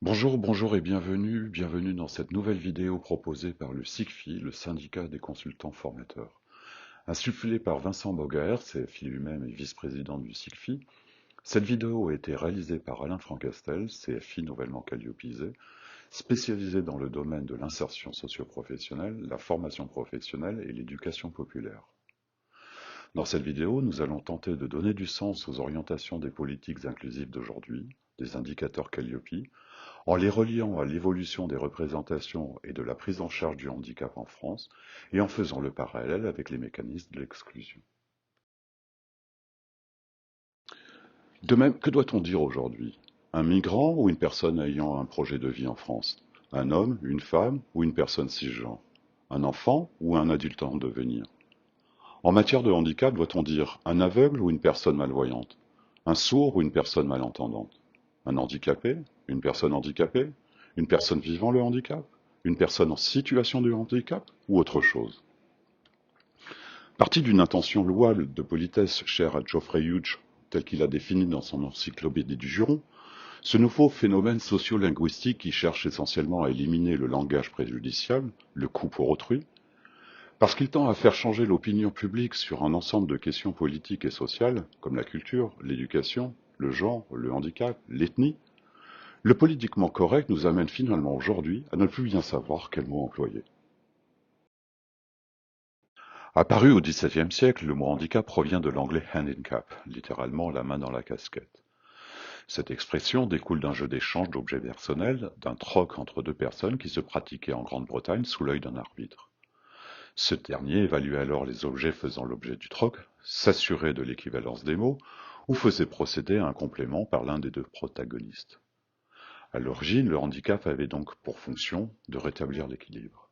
Bonjour et bienvenue dans cette nouvelle vidéo proposée par le SICFI, le syndicat des consultants formateurs. Insufflée par Vincent Bogaert, CFI lui-même et vice-président du SICFI, cette vidéo a été réalisée par Alain Francastel, CFI nouvellement qualiopisé, spécialisé dans le domaine de l'insertion socio-professionnelle, la formation professionnelle et l'éducation populaire. Dans cette vidéo, nous allons tenter de donner du sens aux orientations des politiques inclusives d'aujourd'hui, des indicateurs Calliope, en les reliant à l'évolution des représentations et de la prise en charge du handicap en France, et en faisant le parallèle avec les mécanismes de l'exclusion. De même, que doit-on dire aujourd'hui? Un migrant ou une personne ayant un projet de vie en France? Un homme, une femme ou une personne cisgenre? Un enfant ou un adulte en devenir? En matière de handicap, doit-on dire un aveugle ou une personne malvoyante? Un sourd ou une personne malentendante? Un handicapé? Une personne handicapée? Une personne vivant le handicap? Une personne en situation de handicap? Ou autre chose? Parti d'une intention louable de politesse chère à Geoffrey Hughes, tel qu'il a défini dans son encyclopédie du juron, ce nouveau phénomène sociolinguistique qui cherche essentiellement à éliminer le langage préjudiciable, le coup pour autrui, parce qu'il tend à faire changer l'opinion publique sur un ensemble de questions politiques et sociales, comme la culture, l'éducation, le genre, le handicap, l'ethnie, le politiquement correct nous amène finalement aujourd'hui à ne plus bien savoir quel mot employer. Apparu au XVIIe siècle, le mot handicap provient de l'anglais hand in cap, littéralement la main dans la casquette. Cette expression découle d'un jeu d'échange d'objets personnels, d'un troc entre deux personnes qui se pratiquait en Grande-Bretagne sous l'œil d'un arbitre. Ce dernier évaluait alors les objets faisant l'objet du troc, s'assurait de l'équivalence des mots, ou faisait procéder à un complément par l'un des deux protagonistes. À l'origine, le handicap avait donc pour fonction de rétablir l'équilibre.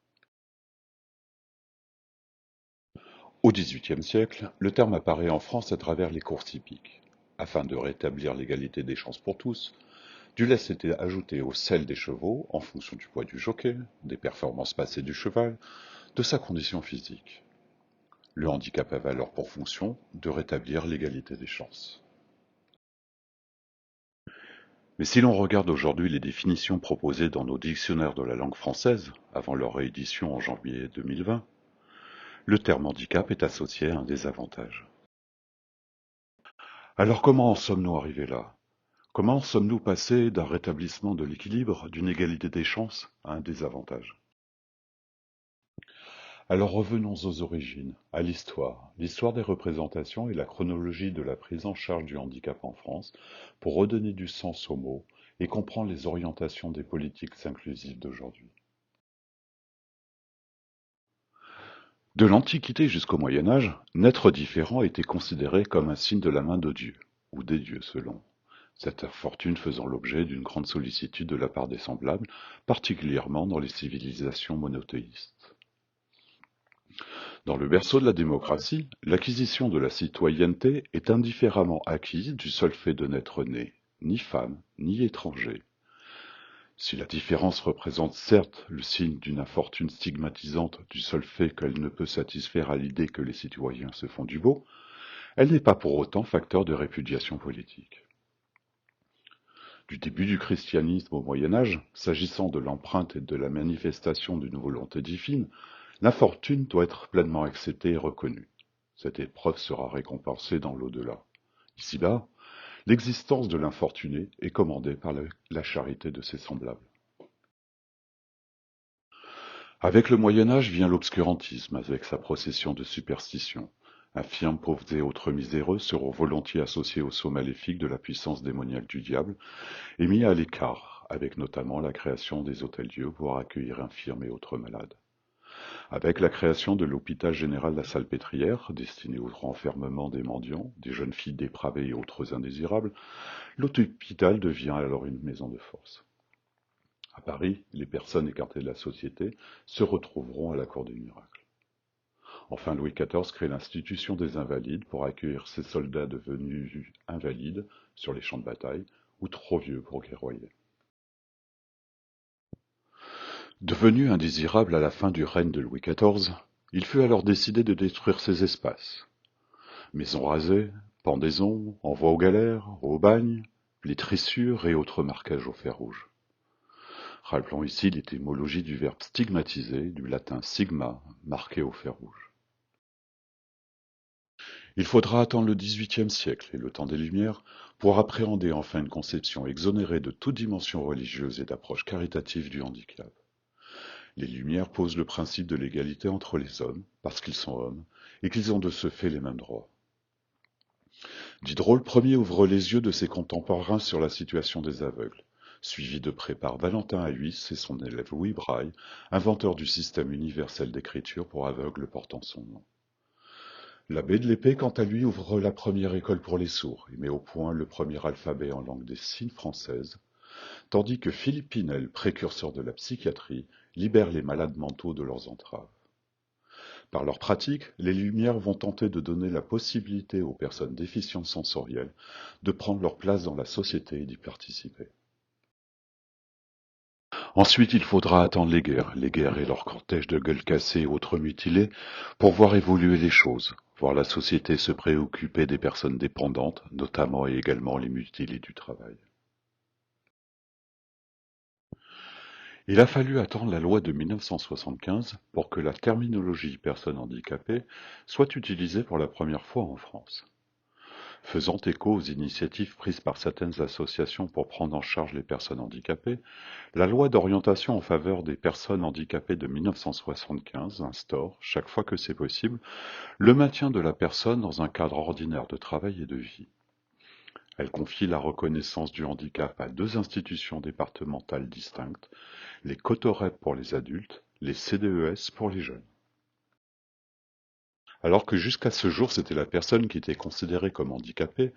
Au XVIIIe siècle, le terme apparaît en France à travers les courses hippiques. Afin de rétablir l'égalité des chances pour tous, du lest était ajouté au sel des chevaux en fonction du poids du jockey, des performances passées du cheval, de sa condition physique. Le handicap avait alors pour fonction de rétablir l'égalité des chances. Mais si l'on regarde aujourd'hui les définitions proposées dans nos dictionnaires de la langue française, avant leur réédition en janvier 2020, le terme handicap est associé à un désavantage. Alors comment en sommes-nous arrivés là? Comment sommes-nous passés d'un rétablissement de l'équilibre, d'une égalité des chances, à un désavantage? Alors revenons aux origines, à l'histoire des représentations et la chronologie de la prise en charge du handicap en France, pour redonner du sens aux mots et comprendre les orientations des politiques inclusives d'aujourd'hui. De l'Antiquité jusqu'au Moyen Âge, naître différent était considéré comme un signe de la main de Dieu, ou des dieux selon. Cette fortune faisant l'objet d'une grande sollicitude de la part des semblables, particulièrement dans les civilisations monothéistes. Dans le berceau de la démocratie, l'acquisition de la citoyenneté est indifféremment acquise du seul fait de n'être né, ni femme, ni étranger. Si la différence représente certes le signe d'une infortune stigmatisante du seul fait qu'elle ne peut satisfaire à l'idée que les citoyens se font du beau, elle n'est pas pour autant facteur de répudiation politique. Du début du christianisme au Moyen Âge, s'agissant de l'empreinte et de la manifestation d'une volonté divine, l'infortune doit être pleinement acceptée et reconnue. Cette épreuve sera récompensée dans l'au-delà. Ici-bas, l'existence de l'infortuné est commandée par la charité de ses semblables. Avec le Moyen Âge vient l'obscurantisme, avec sa procession de superstitions. Infirmes, pauvres et autres miséreux seront volontiers associés au sceau maléfique de la puissance démoniaque du diable et mis à l'écart, avec notamment la création des hôtels-dieux pour accueillir infirmes et autres malades. Avec la création de l'hôpital général de la Salpêtrière, destiné au renfermement des mendiants, des jeunes filles dépravées et autres indésirables, l'hôpital devient alors une maison de force. À Paris, les personnes écartées de la société se retrouveront à la cour des miracles. Enfin, Louis XIV crée l'institution des Invalides pour accueillir ces soldats devenus invalides sur les champs de bataille ou trop vieux pour guerroyer. Devenu indésirable à la fin du règne de Louis XIV, il fut alors décidé de détruire ces espaces. Maisons rasées, pendaisons, envois aux galères, au bagne, les tressures et autres marquages au fer rouge. Rappelons ici l'étymologie du verbe stigmatiser, du latin sigma, marqué au fer rouge. Il faudra attendre le XVIIIe siècle et le temps des Lumières pour appréhender enfin une conception exonérée de toute dimension religieuse et d'approche caritative du handicap. Les Lumières posent le principe de l'égalité entre les hommes, parce qu'ils sont hommes, et qu'ils ont de ce fait les mêmes droits. Diderot le premier ouvre les yeux de ses contemporains sur la situation des aveugles, suivi de près par Valentin Haüys et son élève Louis Braille, inventeur du système universel d'écriture pour aveugles portant son nom. L'abbé de l'Épée, quant à lui, ouvre la première école pour les sourds et met au point le premier alphabet en langue des signes française, tandis que Philippe Pinel, précurseur de la psychiatrie, libère les malades mentaux de leurs entraves. Par leur pratique, les Lumières vont tenter de donner la possibilité aux personnes déficientes sensorielles de prendre leur place dans la société et d'y participer. Ensuite, il faudra attendre les guerres et leur cortège de gueules cassées et autres mutilés, pour voir évoluer les choses, voir la société se préoccuper des personnes dépendantes, notamment et également les mutilés du travail. Il a fallu attendre la loi de 1975 pour que la terminologie personne handicapée soit utilisée pour la première fois en France. Faisant écho aux initiatives prises par certaines associations pour prendre en charge les personnes handicapées, la loi d'orientation en faveur des personnes handicapées de 1975 instaure, chaque fois que c'est possible, le maintien de la personne dans un cadre ordinaire de travail et de vie. Elle confie la reconnaissance du handicap à deux institutions départementales distinctes, les Cotorep pour les adultes, les CDES pour les jeunes. Alors que jusqu'à ce jour c'était la personne qui était considérée comme handicapée,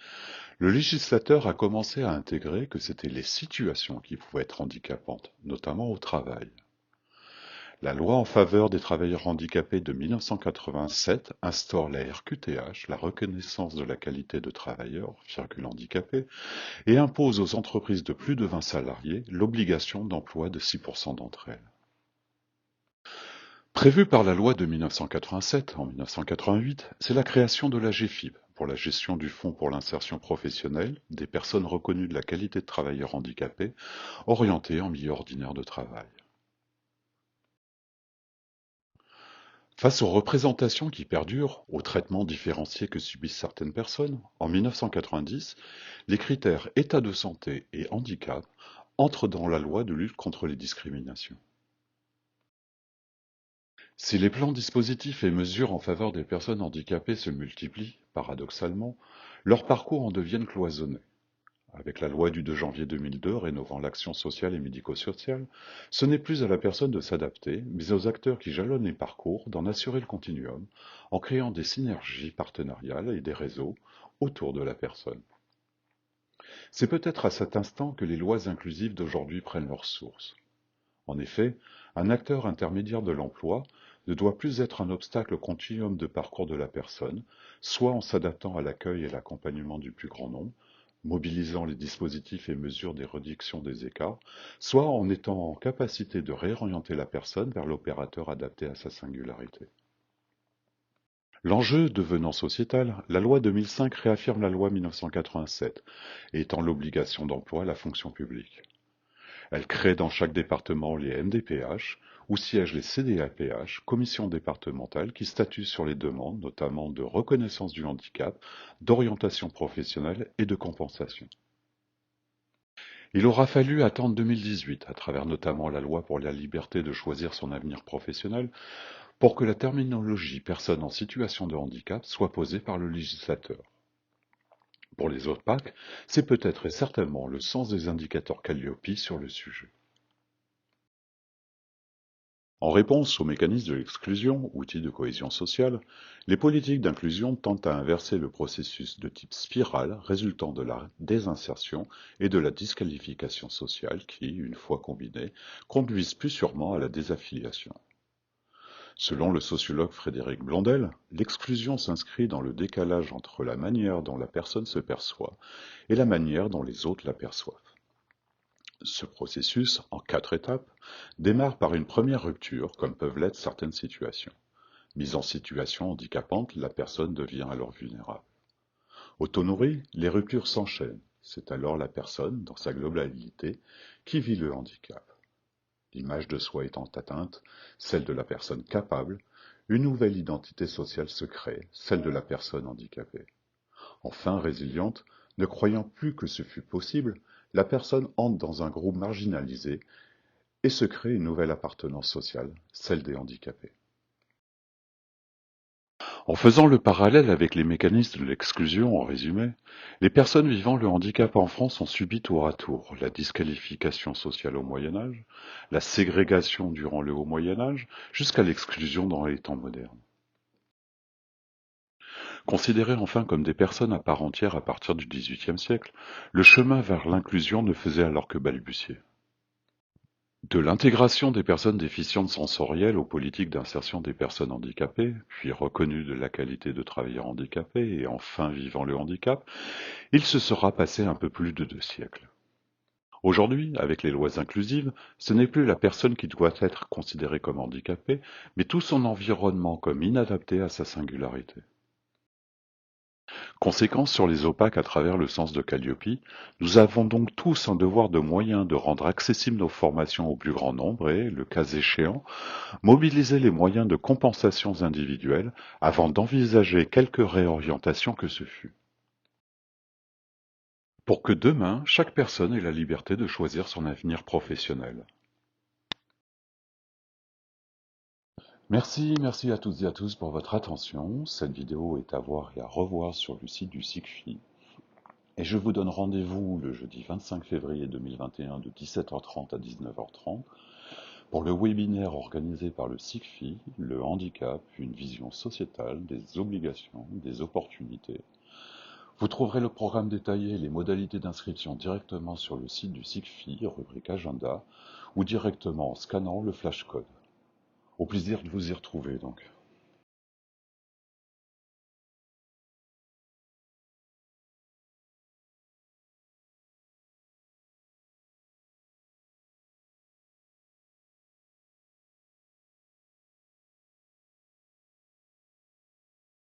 le législateur a commencé à intégrer que c'étaient les situations qui pouvaient être handicapantes, notamment au travail. La loi en faveur des travailleurs handicapés de 1987 instaure la RQTH, la reconnaissance de la qualité de travailleur, handicapé, et impose aux entreprises de plus de 20 salariés l'obligation d'emploi de 6% d'entre elles. Prévue par la loi de 1987 en 1988, c'est la création de la GEFIP pour la gestion du Fonds pour l'insertion professionnelle des personnes reconnues de la qualité de travailleurs handicapés orientées en milieu ordinaire de travail. Face aux représentations qui perdurent, aux traitements différenciés que subissent certaines personnes, en 1990, les critères état de santé et handicap entrent dans la loi de lutte contre les discriminations. Si les plans dispositifs et mesures en faveur des personnes handicapées se multiplient, paradoxalement, leurs parcours en deviennent cloisonnés. Avec la loi du 2 janvier 2002 rénovant l'action sociale et médico-sociale, ce n'est plus à la personne de s'adapter, mais aux acteurs qui jalonnent les parcours d'en assurer le continuum, en créant des synergies partenariales et des réseaux autour de la personne. C'est peut-être à cet instant que les lois inclusives d'aujourd'hui prennent leur source. En effet, un acteur intermédiaire de l'emploi ne doit plus être un obstacle au continuum de parcours de la personne, soit en s'adaptant à l'accueil et l'accompagnement du plus grand nombre, mobilisant les dispositifs et mesures des réductions des écarts, soit en étant en capacité de réorienter la personne vers l'opérateur adapté à sa singularité. L'enjeu devenant sociétal, la loi 2005 réaffirme la loi 1987 et étend l'obligation d'emploi à la fonction publique. Elle crée dans chaque département les MDPH, où siègent les CDAPH, commissions départementales qui statuent sur les demandes, notamment de reconnaissance du handicap, d'orientation professionnelle et de compensation. Il aura fallu attendre 2018, à travers notamment la loi pour la liberté de choisir son avenir professionnel, pour que la terminologie personne en situation de handicap soit posée par le législateur. Pour les autres PAC, c'est peut-être et certainement le sens des indicateurs Calliope sur le sujet. En réponse aux mécanismes de l'exclusion, outil de cohésion sociale, les politiques d'inclusion tentent à inverser le processus de type spirale résultant de la désinsertion et de la disqualification sociale qui, une fois combinés, conduisent plus sûrement à la désaffiliation. Selon le sociologue Frédéric Blondel, l'exclusion s'inscrit dans le décalage entre la manière dont la personne se perçoit et la manière dont les autres la perçoivent. Ce processus, en 4 étapes, démarre par une première rupture, comme peuvent l'être certaines situations. Mise en situation handicapante, la personne devient alors vulnérable. Auto-nourrie, les ruptures s'enchaînent. C'est alors la personne, dans sa globalité, qui vit le handicap. L'image de soi étant atteinte, celle de la personne capable, une nouvelle identité sociale se crée, celle de la personne handicapée. Enfin résiliente, ne croyant plus que ce fût possible, la personne entre dans un groupe marginalisé et se crée une nouvelle appartenance sociale, celle des handicapés. En faisant le parallèle avec les mécanismes de l'exclusion, en résumé, les personnes vivant le handicap en France ont subi tour à tour la disqualification sociale au Moyen Âge, la ségrégation durant le Haut Moyen Âge, jusqu'à l'exclusion dans les temps modernes. Considérées enfin comme des personnes à part entière à partir du XVIIIe siècle, le chemin vers l'inclusion ne faisait alors que balbutier. De l'intégration des personnes déficientes sensorielles aux politiques d'insertion des personnes handicapées, puis reconnues de la qualité de travailleurs handicapés et enfin vivant le handicap, il se sera passé un peu plus de 2 siècles. Aujourd'hui, avec les lois inclusives, ce n'est plus la personne qui doit être considérée comme handicapée, mais tout son environnement comme inadapté à sa singularité. Conséquence sur les opaques à travers le sens de Calliope, nous avons donc tous un devoir de moyens de rendre accessibles nos formations au plus grand nombre et, le cas échéant, mobiliser les moyens de compensations individuelles avant d'envisager quelque réorientation que ce fût. Pour que demain, chaque personne ait la liberté de choisir son avenir professionnel. Merci à toutes et à tous pour votre attention. Cette vidéo est à voir et à revoir sur le site du SIGFI. Et je vous donne rendez-vous le jeudi 25 février 2021 de 17h30 à 19h30 pour le webinaire organisé par le SIGFI, le handicap, une vision sociétale des obligations, des opportunités. Vous trouverez le programme détaillé et les modalités d'inscription directement sur le site du SIGFI, rubrique agenda, ou directement en scannant le flashcode. Au plaisir de vous y retrouver donc.